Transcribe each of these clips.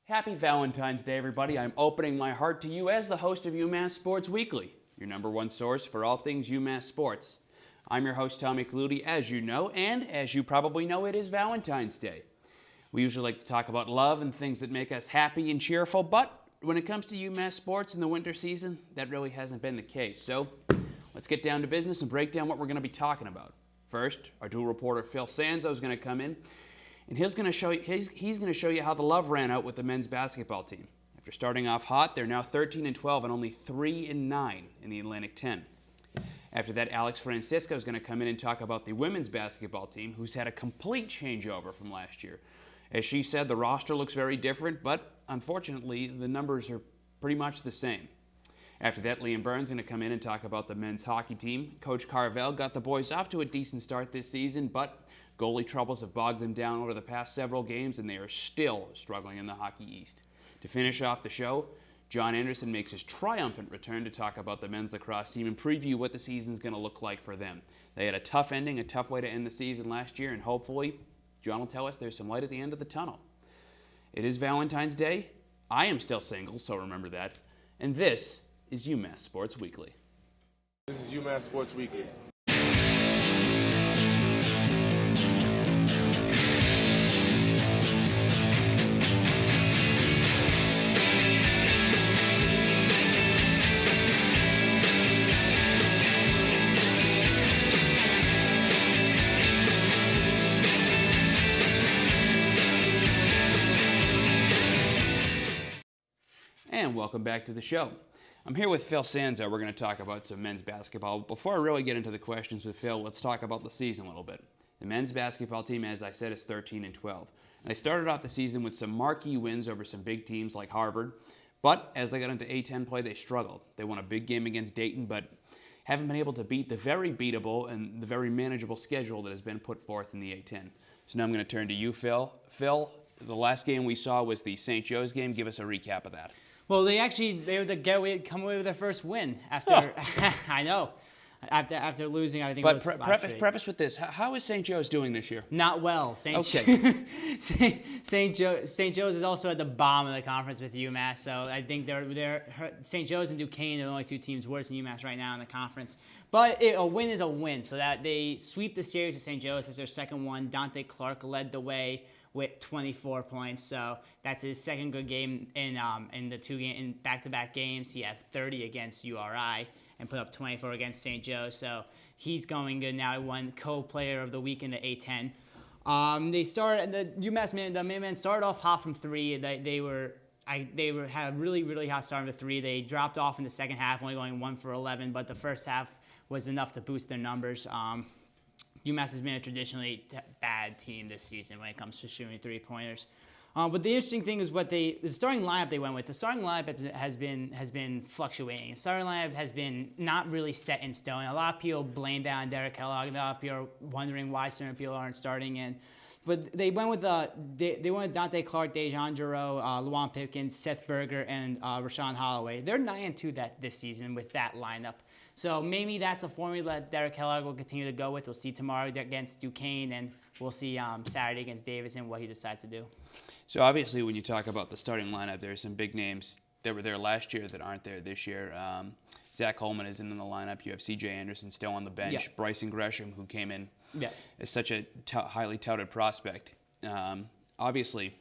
Happy Valentine's Day, everybody. I'm opening my heart to you as the host of UMass Sports Weekly, your number one source for all things UMass sports. I'm your host, Tommy Clutie, as you know, and as you probably know, it is Valentine's Day. We usually like to talk about love and things that make us happy and cheerful, but when it comes to UMass sports in the winter season, that really hasn't been the case. So let's get down to business and break down what we're going to be talking about. First, our dual reporter Phil Sanzo is going to come in, and he's going to show you how the love ran out with the men's basketball team. After starting off hot, they're now 13-12 and only 3-9 in the Atlantic 10. After that, Alex Francisco is going to come in and talk about the women's basketball team, who's had a complete changeover from last year. As she said, the roster looks very different, but unfortunately, the numbers are pretty much the same. After that, Liam Burns is going to come in and talk about the men's hockey team. Coach Carvel got the boys off to a decent start this season, but goalie troubles have bogged them down over the past several games, and they are still struggling in the Hockey East. To finish off the show, John Anderson makes his triumphant return to talk about the men's lacrosse team and preview what the season's going to look like for them. They had a tough ending, a tough way to end the season last year, and hopefully, John will tell us there's some light at the end of the tunnel. It is Valentine's Day. I am still single, so remember that. And this is UMass Sports Weekly. This is UMass Sports Weekly. And welcome back to the show. I'm here with Phil Sanzo. We're going to talk about some men's basketball. Before I really get into the questions with Phil, let's talk about the season a little bit. The men's basketball team, as I said, is 13-12. And they started off the season with some marquee wins over some big teams like Harvard. But as they got into A10 play, they struggled. They won a big game against Dayton, but haven't been able to beat the very beatable and the very manageable schedule that has been put forth in the A10. So now I'm going to turn to you, Phil. Phil, the last game we saw was the St. Joe's game. Give us a recap of that. Well, they were come away with their first win after I know after losing. I think. But it was preface with this: how is St. Joe's doing this year? Not well. St. Joe's is also at the bottom of the conference with UMass, so I think they're St. Joe's and Duquesne are the only two teams worse than UMass right now in the conference. But a win is a win, so that they sweep the series with St. Joe's as their second one. Dante Clark led the way with 24 points, so that's his second good game in the back-to-back games. He had 30 against URI and put up 24 against St. Joe, so he's going good now. He won co-player of the week in the A10. The Minutemen started off hot from three. They had a really hot start with three. They dropped off in the second half, only going 1 for 11, but the first half was enough to boost their numbers. UMass has been a traditionally bad team this season when it comes to shooting three-pointers. But the interesting thing is the starting lineup they went with. The starting lineup has been fluctuating. The starting lineup has been not really set in stone. A lot of people blame that on Derek Kellogg. A lot of people are wondering why certain people aren't starting in. But they went with Dante Clark, Dejan Giroux, Luan Pipkins, Seth Berger, and Rashawn Holloway. They're 9-2 this season with that lineup. So maybe that's a formula that Derek Kellogg will continue to go with. We'll see tomorrow against Duquesne, and we'll see Saturday against Davidson what he decides to do. So obviously when you talk about the starting lineup, there are some big names that were there last year that aren't there this year. Zach Coleman isn't in the lineup. You have C.J. Anderson still on the bench. Yeah. Bryson Gresham, who came in as such a highly touted prospect. Obviously,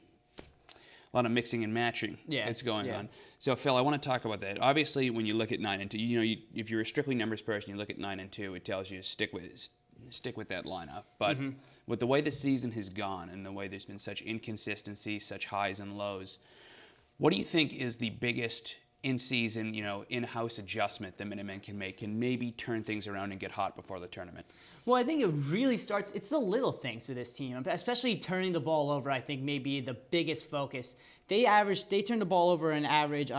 a lot of mixing and matching that's going on. So, Phil, I want to talk about that. Obviously, when you look at 9-2, if you're a strictly numbers person, you look at 9-2, it tells you to stick with that lineup. But with the way the season has gone and the way there's been such inconsistency, such highs and lows, what do you think is the biggest in-season, in-house adjustment the Minutemen can make and maybe turn things around and get hot before the tournament? Well, I think it really starts, it's the little things with this team, especially turning the ball over, I think maybe the biggest focus. They turn the ball over an average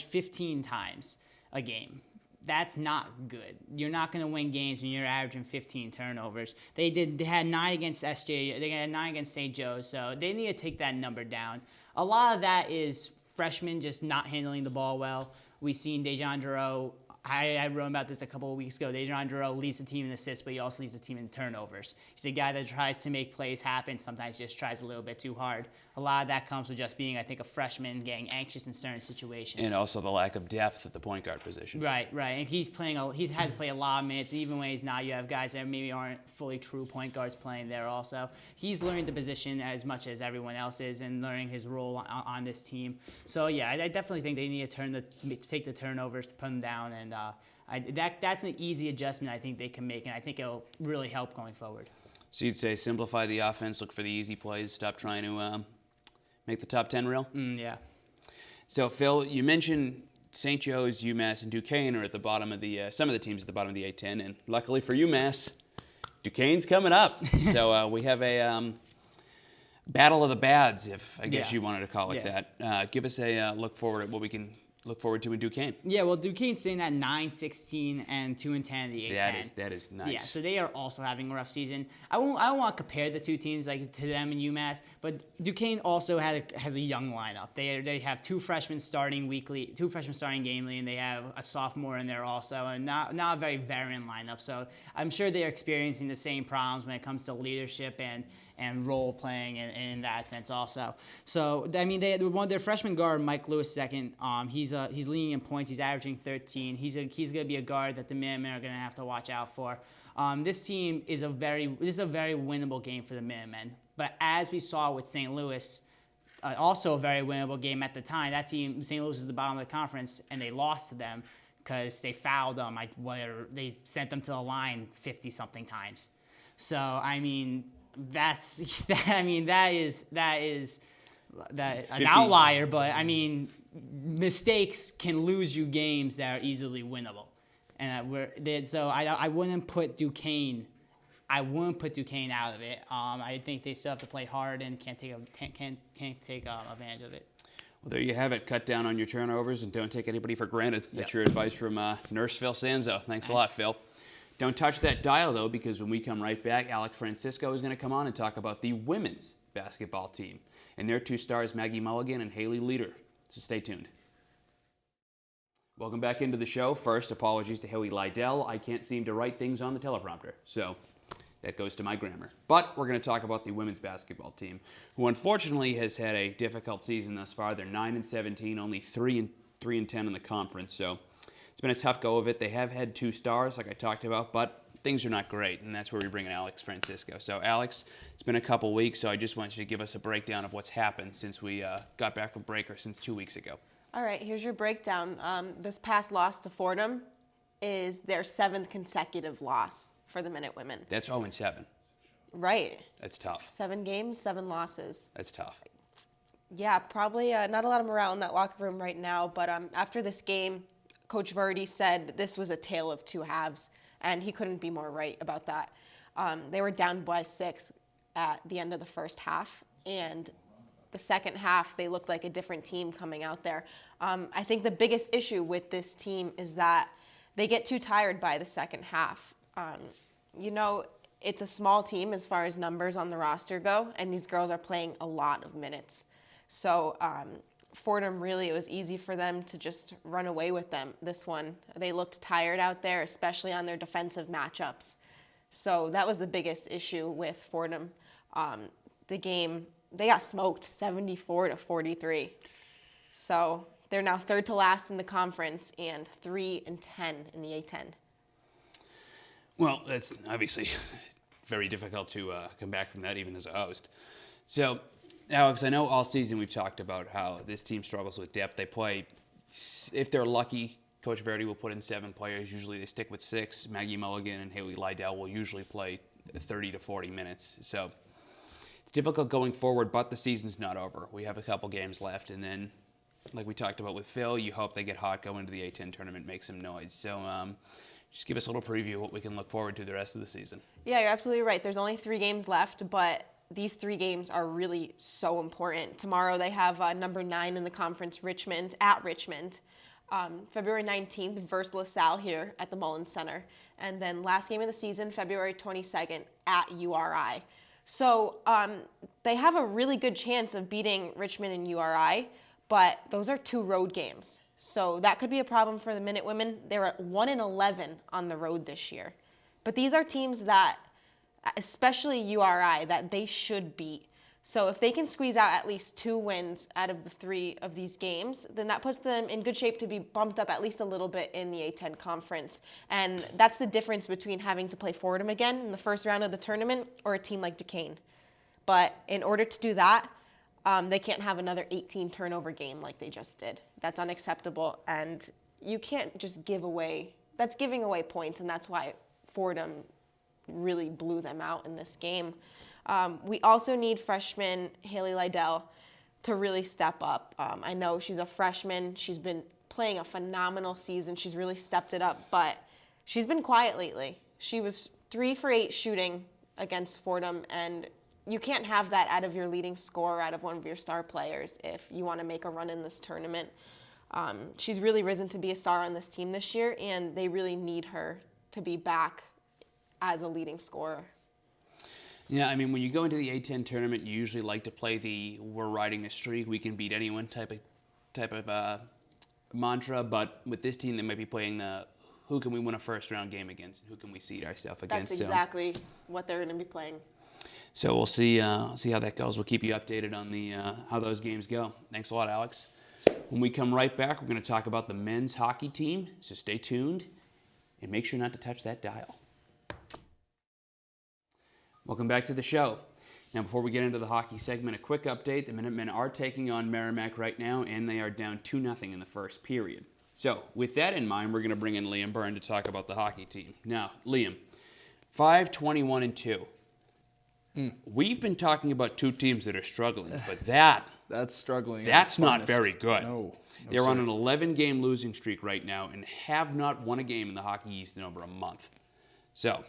15 times a game. That's not good. You're not going to win games when you're averaging 15 turnovers. They had 9 against SJ. They had 9 against St. Joe's, so they need to take that number down. A lot of that is freshmen just not handling the ball well. We've seen Dejan Giroux I wrote about this a couple of weeks ago. Dejan Duro leads the team in assists, but he also leads the team in turnovers. He's a guy that tries to make plays happen, sometimes just tries a little bit too hard. A lot of that comes with just being, I think, a freshman, getting anxious in certain situations. And also the lack of depth at the point guard position. Right. And he's had to play a lot of minutes. Even when he's not, you have guys that maybe aren't fully true point guards playing there also. He's learning the position as much as everyone else is and learning his role on this team. So, yeah, I definitely think they need to take the turnovers, put them down, and that's an easy adjustment I think they can make, and I think it'll really help going forward. So you'd say simplify the offense, look for the easy plays, stop trying to make the top 10 real? Yeah. So, Phil, you mentioned St. Joe's, UMass, and Duquesne are at the bottom of the some of the teams at the bottom of the A-10, and luckily for UMass, Duquesne's coming up. So we have a battle of the bads, if I guess you wanted to call it that. Give us a look forward at what we can look forward to in Duquesne. Yeah, well, Duquesne's sitting at 9-16 and 2-10 in the A-10. That is nice. Yeah, so they are also having a rough season. I don't want to compare the two teams like to them and UMass, but Duquesne also has a young lineup. They have two freshmen starting gamely, and they have a sophomore in there also, and not a very veteran lineup. So I'm sure they're experiencing the same problems when it comes to leadership and role playing in that sense also. So I mean, their freshman guard, Mike Lewis II. He's leading in points. He's averaging 13. He's going to be a guard that the Minutemen are going to have to watch out for. This team is a very winnable game for the Minutemen. But as we saw with St. Louis, also a very winnable game at the time. That team, St. Louis, is the bottom of the conference, and they lost to them because they fouled them. They sent them to the line 50-something times. So I mean, that is an outlier, but I mean, mistakes can lose you games that are easily winnable, and so I wouldn't put Duquesne. Out of it. I think they still have to play hard and can't take advantage of it. Well, there you have it. Cut down on your turnovers and don't take anybody for granted. That's your advice from Nurse Phil Sanzo. Thanks a lot, Phil. Don't touch that dial, though, because when we come right back, Alex Francisco is going to come on and talk about the women's basketball team and their two stars, Maggie Mulligan and Haley Leader. So stay tuned. Welcome back into the show. First, apologies to Haley Lydell. I can't seem to write things on the teleprompter, so that goes to my grammar. But we're going to talk about the women's basketball team, who unfortunately has had a difficult season thus far. They're 9-17, only 3-10 in the conference, so it's been a tough go of it. They have had two stars, like I talked about, but things are not great, and that's where we bring in Alex Francisco. So, Alex, it's been a couple weeks, so I just want you to give us a breakdown of what's happened since we got back from break, or since 2 weeks ago. All right, here's your breakdown. This past loss to Fordham is their 7th consecutive loss for the Minutewomen. That's 0-7. Right. That's tough. 7 games, 7 losses. That's tough. Yeah, probably not a lot of morale in that locker room right now, but after this game, Coach Verdi said this was a tale of two halves, and he couldn't be more right about that. They were down by 6 at the end of the first half, and the second half, they looked like a different team coming out there. I think the biggest issue with this team is that they get too tired by the second half. It's a small team as far as numbers on the roster go, and these girls are playing a lot of minutes. So Fordham, really, it was easy for them to just run away with them, this one. They looked tired out there, especially on their defensive matchups. So that was the biggest issue with Fordham. The game, they got smoked 74-43. So they're now 3rd to last in the conference and 3-10 in the A-10. Well, that's obviously very difficult to come back from that, even as a host. So, Alex, I know all season we've talked about how this team struggles with depth. They play, if they're lucky, Coach Verdi will put in 7 players. Usually they stick with 6. Maggie Mulligan and Haley Lydell will usually play 30 to 40 minutes. So it's difficult going forward, but the season's not over. We have a couple games left, and then, like we talked about with Phil, you hope they get hot, go into the A-10 tournament, make some noise. So just give us a little preview of what we can look forward to the rest of the season. Yeah, you're absolutely right. There's only 3 games left, but these 3 games are really so important. Tomorrow they have number 9 in the conference, Richmond, at Richmond. February 19th versus LaSalle here at the Mullins Center. And then last game of the season, February 22nd at URI. So they have a really good chance of beating Richmond and URI, but those are 2 road games. So that could be a problem for the Minutewomen. They're at 1-11 on the road this year. But these are teams that, especially URI, that they should beat. So if they can squeeze out at least 2 wins out of the 3 of these games, then that puts them in good shape to be bumped up at least a little bit in the A10 conference. And that's the difference between having to play Fordham again in the first round of the tournament or a team like Duquesne. But in order to do that, they can't have another 18 turnover game like they just did. That's unacceptable, and you can't just give away. That's giving away points, and that's why Fordham really blew them out in this game. We also need freshman Haley Lydell to really step up. I know she's a freshman. She's been playing a phenomenal season. She's really stepped it up, but she's been quiet lately. She was 3 for 8 shooting against Fordham, and you can't have that out of your leading scorer, out of one of your star players, if you want to make a run in this tournament. She's really risen to be a star on this team this year, and they really need her to be back as a leading scorer. Yeah, I mean, when you go into the A10 tournament, you usually like to play the "we're riding a streak, we can beat anyone" type of mantra. But with this team, they might be playing the "who can we win a first-round game against, and who can we seed ourselves against." That's exactly what they're going to be playing. So we'll see how that goes. We'll keep you updated on the how those games go. Thanks a lot, Alex. When we come right back, we're going to talk about the men's hockey team. So stay tuned and make sure not to touch that dial. Welcome back to the show. Now, before we get into the hockey segment, a quick update. The Minutemen are taking on Merrimack right now, and they are down 2-0 in the first period. So with that in mind, we're going to bring in Liam Byrne to talk about the hockey team. Now, Liam, 5-21-2. We've been talking about 2 teams that are struggling, but that's struggling. That's not very good. No, They're on an 11-game losing streak right now and have not won a game in the Hockey East in over a month. So,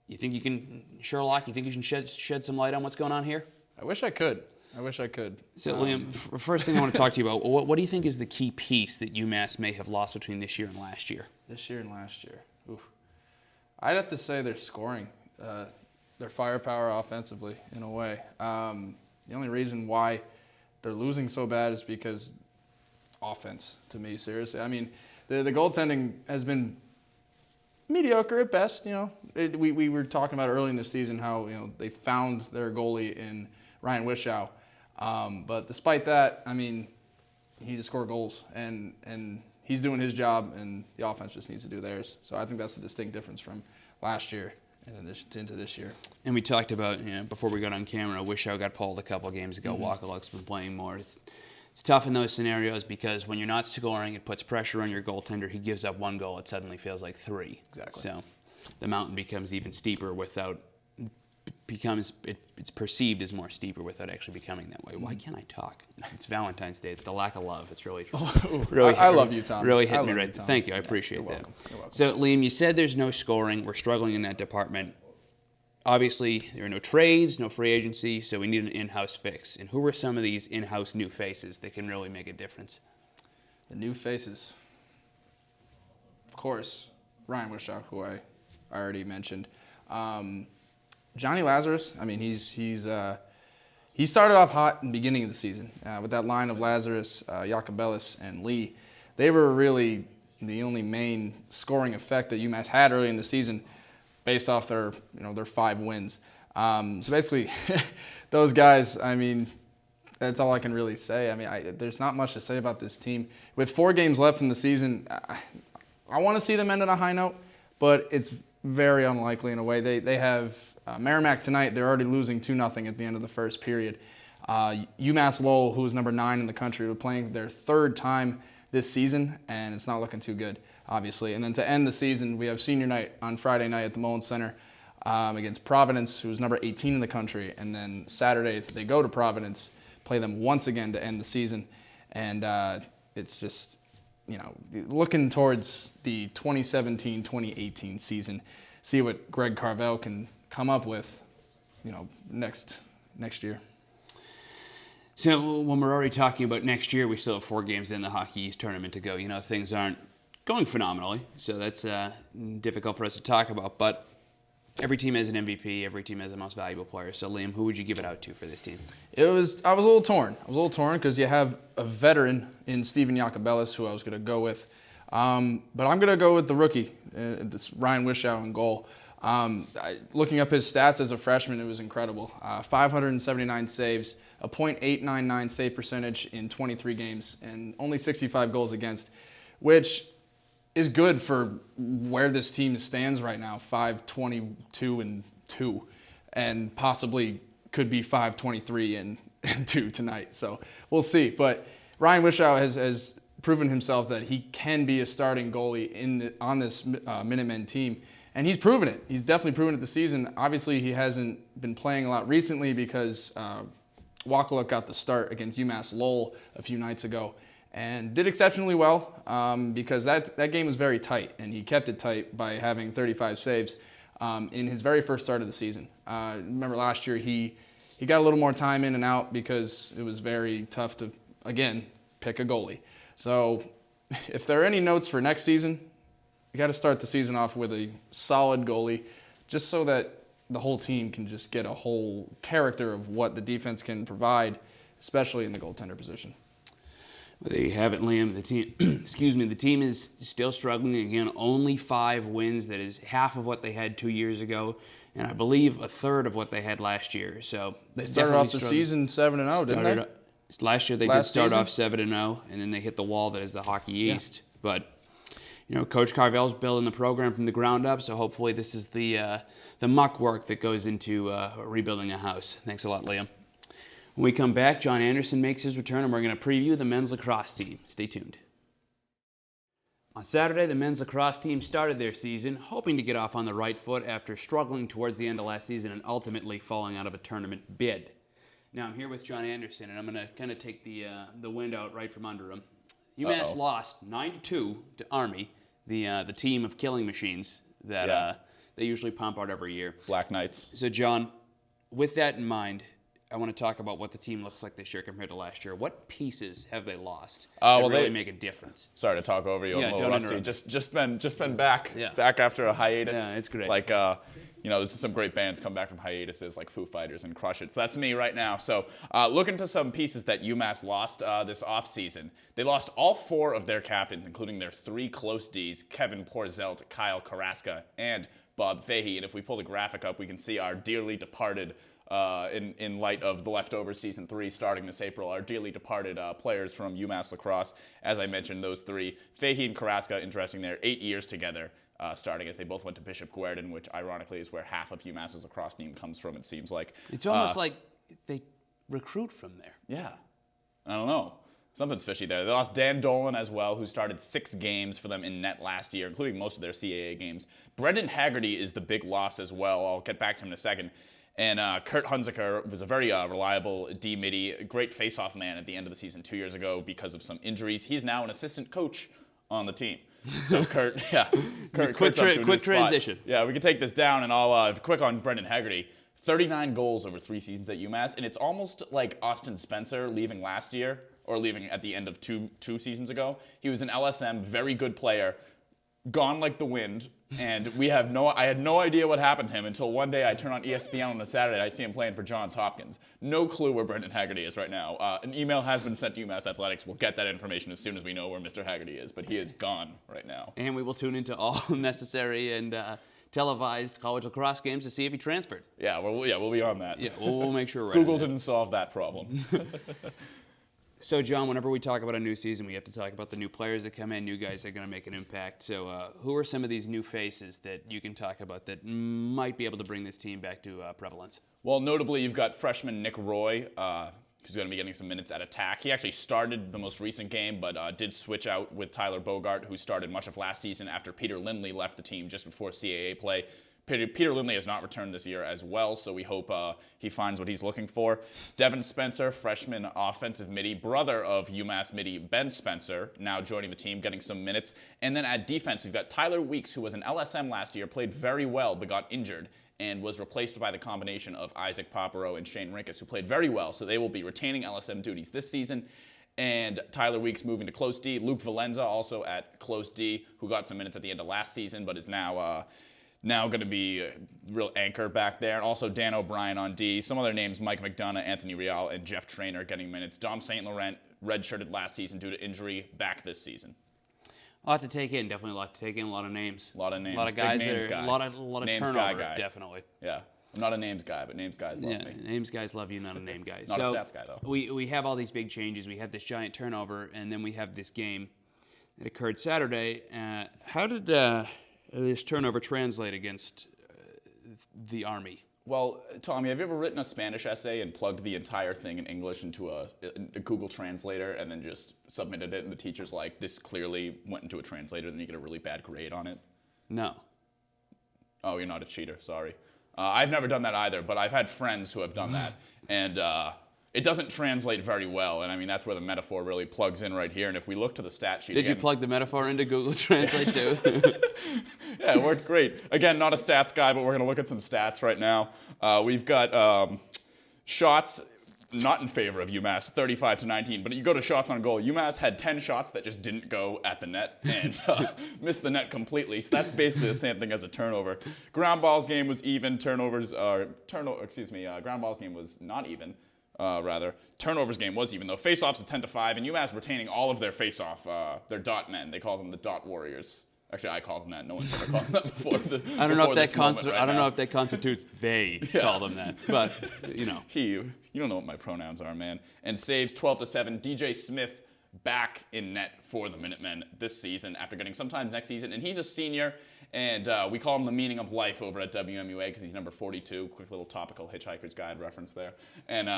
you think you can, Sherlock, you think you can shed some light on what's going on here? I wish I could. So, Liam, first thing I want to talk to you about, what do you think is the key piece that UMass may have lost between this year and last year? This year and last year. Oof. I'd have to say their scoring. Their firepower offensively, in a way. The only reason why they're losing so bad is because offense, to me, seriously. I mean, the goaltending has been mediocre at best, you know. We were talking about early in the season how, you know, they found their goalie in Ryan Wishow. But despite that, I mean, he needs to score goals, and he's doing his job, and the offense just needs to do theirs. So I think that's the distinct difference from last year and then into this year. And we talked about, you know, before we got on camera, Wishow got pulled a couple of games ago. Wakaluk's been playing more. It's tough in those scenarios because when you're not scoring, it puts pressure on your goaltender. He gives up 1 goal, it suddenly feels like 3. Exactly. So the mountain becomes even steeper it's perceived as more steeper without actually becoming that way. Why can't I talk? It's Valentine's Day. The lack of love. It's really I love you, Tom. Really hit me right there. Thank you. I appreciate that. You're welcome. So, Liam, you said there's no scoring. We're struggling in that department. Obviously, there are no trades, no free agency, so we need an in-house fix. And who are some of these in-house new faces that can really make a difference? The new faces. Of course, Ryan Wishow, who I already mentioned. Johnny Lazarus, I mean, he started off hot in the beginning of the season with that line of Lazarus, Jacobellis, and Lee. They were really the only main scoring effect that UMass had early in the season, based off their 5 wins. So basically, those guys, I mean, that's all I can really say. I mean, there's not much to say about this team. With 4 games left in the season, I want to see them end on a high note, but it's very unlikely in a way. They have Merrimack tonight. They're already losing 2-0 at the end of the first period. UMass Lowell, who is number 9 in the country, are playing their 3rd time this season, and it's not looking too good, obviously. And then to end the season, we have senior night on Friday night at the Mullins Center against Providence, who's number 18 in the country. And then Saturday, they go to Providence, play them once again to end the season. And it's just, you know, looking towards the 2017-2018 season, see what Greg Carvel can come up with, you know, next year. So when we're already talking about next year, we still have 4 games in the Hockey East tournament to go. You know, things aren't going phenomenally, so that's difficult for us to talk about. But every team has an MVP, every team has a most valuable player. So, Liam, who would you give it out to for this team? I was a little torn. Because you have a veteran in Steven Jacobellis, who I was going to go with. But I'm going to go with the rookie. It's Ryan Wishow in goal. Looking up his stats as a freshman, it was incredible. 579 saves, a .899 save percentage in 23 games, and only 65 goals against, which is good for where this team stands right now, 5-22-2, and possibly could be 5-23-2 tonight. So we'll see. But Ryan Wishow has proven himself that he can be a starting goalie on this Minutemen team. And he's proven it. He's definitely proven it this season. Obviously, he hasn't been playing a lot recently because Wakaluk got the start against UMass Lowell a few nights ago and did exceptionally well because that game was very tight, and he kept it tight by having 35 saves in his very first start of the season. Remember last year he got a little more time in and out because it was very tough to, again, pick a goalie. So if there are any notes for next season, you got to start the season off with a solid goalie just so that the whole team can just get a whole character of what the defense can provide, especially in the goaltender position. Well, there you have it, Liam. The team, the team is still struggling. Again, only 5 wins. That is half of what they had 2 years ago, and I believe a third of what they had last year. So they started off the season 7-0, didn't they? Last year they did start off 7-0, and then they hit the wall that is the Hockey East. But Coach Carvel's building the program from the ground up, so hopefully this is the muck work that goes into rebuilding a house. Thanks a lot, Liam. When we come back, John Anderson makes his return, and we're going to preview the men's lacrosse team. Stay tuned. On Saturday, the men's lacrosse team started their season, hoping to get off on the right foot after struggling towards the end of last season and ultimately falling out of a tournament bid. Now, I'm here with John Anderson, and I'm going to kind of take the wind out right from under him. UMass lost 9-2 to Army, the team of killing machines that they usually pump out every year. Black Knights. So, John, with that in mind, I want to talk about what the team looks like this year compared to last year. What pieces have they lost that really make a difference? Sorry to talk over you. I'm a little rusty. Interrupt. Just been back after a hiatus. Yeah, it's great. Like there's some great bands come back from hiatuses like Foo Fighters and Crush It. So that's me right now. So look into some pieces that UMass lost this offseason. They lost all 4 of their captains, including their 3 close Ds, Kevin Porzelt, Kyle Carrasca, and Bob Fahey. And if we pull the graphic up, we can see our dearly departed in light of the leftover season 3 starting this April, our dearly departed players from UMass Lacrosse. As I mentioned, those 3, Fahey and Carrasca, interesting, they're 8 years together starting as they both went to Bishop Guerdon, which ironically is where half of UMass's lacrosse team comes from, it seems like. It's almost like they recruit from there. Yeah. I don't know. Something's fishy there. They lost Dan Dolan as well, who started 6 games for them in net last year, including most of their CAA games. Brendan Haggerty is the big loss as well. I'll get back to him in a second. And Kurt Hunziker was a very reliable D-midi, great face-off man at the end of the season 2 years ago because of some injuries. He's now an assistant coach on the team. So Kurt, quick transition. Yeah, we can take this down, and I'll quick on Brendan Haggerty. 39 goals over 3 seasons at UMass, and it's almost like Austin Spencer leaving last year, or leaving at the end of two seasons ago. He was an LSM, very good player, gone like the wind, and I had no idea what happened to him until one day I turn on ESPN on a Saturday, I see him playing for Johns Hopkins. No clue where Brendan Haggerty is right now. An email has been sent to UMass Athletics. We'll get that information as soon as we know where Mr. Haggerty is, but he is gone right now. And we will tune into all necessary and televised college lacrosse games to see if he transferred. We'll be on that. Yeah, we'll make sure we're Google didn't solve that problem. So, John, whenever we talk about a new season, we have to talk about the new players that come in, new guys that are going to make an impact. So who are some of these new faces that you can talk about that might be able to bring this team back to prevalence? Well, notably, you've got freshman Nick Roy, who's going to be getting some minutes at attack. He actually started the most recent game, but did switch out with Tyler Bogart, who started much of last season after Peter Lindley left the team just before CAA play. Peter Lindley has not returned this year as well, so we hope he finds what he's looking for. Devin Spencer, freshman offensive midi, brother of UMass midi Ben Spencer, now joining the team, getting some minutes. And then at defense, we've got Tyler Weeks, who was an LSM last year, played very well, but got injured, and was replaced by the combination of Isaac Paparo and Shane Rinkus, who played very well, so they will be retaining LSM duties this season. And Tyler Weeks moving to close D. Luke Valenza also at close D, who got some minutes at the end of last season, but is now now going to be a real anchor back there. And also Dan O'Brien on D. Some other names, Mike McDonough, Anthony Real, and Jeff Traynor getting minutes. Dom St. Laurent redshirted last season due to injury, back this season. A lot to take in, definitely a lot to take in. A lot of names. A lot of names. A lot of Big guys names that are, guy. a lot of Names turnover, guy. definitely. Yeah. I'm not a names guy, but names guys love me. Names guys love you, not a name guy. Not a stats guy, though. We have all these big changes. We have this giant turnover, and then we have this game that occurred Saturday. How did this turnover translate against the Army? Well, Tommy, have you ever written a Spanish essay and plugged the entire thing in English into a Google Translator and then just submitted it, and the teacher's like, this clearly went into a translator, then you get a really bad grade on it? No. Oh, you're not a cheater, sorry. I've never done that either, but I've had friends who have done that, and it doesn't translate very well, and I mean, that's where the metaphor really plugs in right here, and if we look to the stat sheet Did again, you plug the metaphor into Google Translate too? Yeah, it worked great. Again, not a stats guy, but we're going to look at some stats right now. We've got shots not in favor of UMass, 35-19. But you go to shots on goal. UMass had 10 shots that just didn't go at the net and missed the net completely. So that's basically the same thing as a turnover. Ground balls game was even. Ground balls game was not even. Turnovers game was even, though faceoffs is 10-5, and UMass retaining all of their faceoff, their dot men. They call them the dot warriors. Actually, I call them that. No one's ever called them that before. I don't know if that constitutes they call them that, but you know. You don't know what my pronouns are, man. And saves 12-7. DJ Smith back in net for the Minutemen this season after getting sometimes next season, and he's a senior. And we call him the meaning of life over at WMUA because he's number 42. Quick little topical Hitchhiker's Guide reference there. And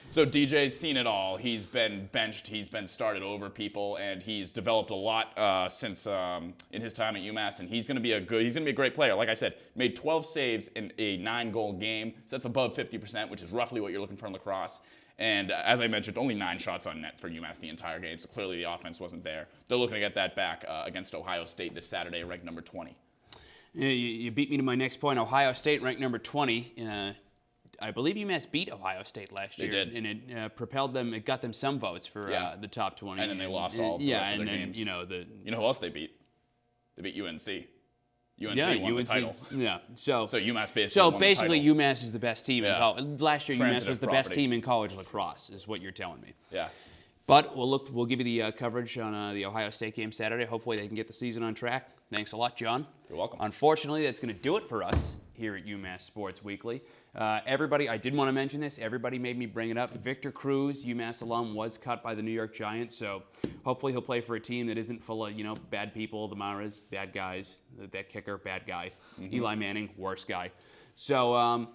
so DJ's seen it all. He's been benched. He's been started over people, and he's developed a lot since in his time at UMass. And he's going to be a great player. Like I said, made 12 saves in a 9-goal game. So that's above 50%, which is roughly what you're looking for in lacrosse. And as I mentioned, only 9 shots on net for UMass the entire game. So clearly the offense wasn't there. They're looking to get that back against Ohio State this Saturday, ranked number 20. You beat me to my next point. Ohio State ranked number 20. I believe UMass beat Ohio State last year. They did. And it propelled them, it got them some votes for the top 20. And then they lost all the rest of their games. You know who else they beat? They beat UNC. UNC won the title. Yeah. So UMass basically So won basically the title. UMass is the best team in college. Last year UMass was the best team in college lacrosse, is what you're telling me. Yeah. But we'll give you the coverage on the Ohio State game Saturday. Hopefully they can get the season on track. Thanks a lot, John. You're welcome. Unfortunately, that's going to do it for us here at UMass Sports Weekly. Everybody, I did want to mention this. Everybody made me bring it up. Victor Cruz, UMass alum, was cut by the New York Giants. So hopefully he'll play for a team that isn't full of bad people. The Maras, bad guys. That kicker, bad guy. Mm-hmm. Eli Manning, worst guy. So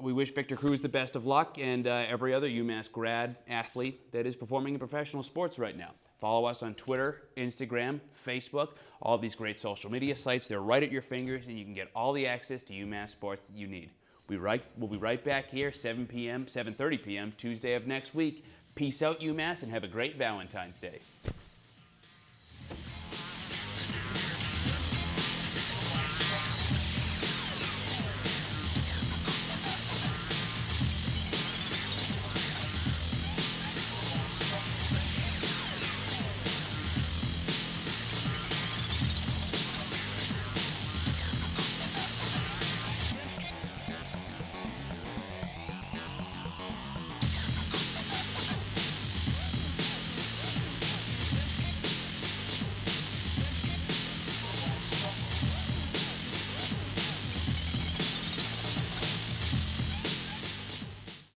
we wish Victor Cruz the best of luck and every other UMass grad athlete that is performing in professional sports right now. Follow us on Twitter, Instagram, Facebook, all of these great social media sites. They're right at your fingers, and you can get all the access to UMass sports that you need. We'll be right back here, 7:30 p.m., Tuesday of next week. Peace out, UMass, and have a great Valentine's Day.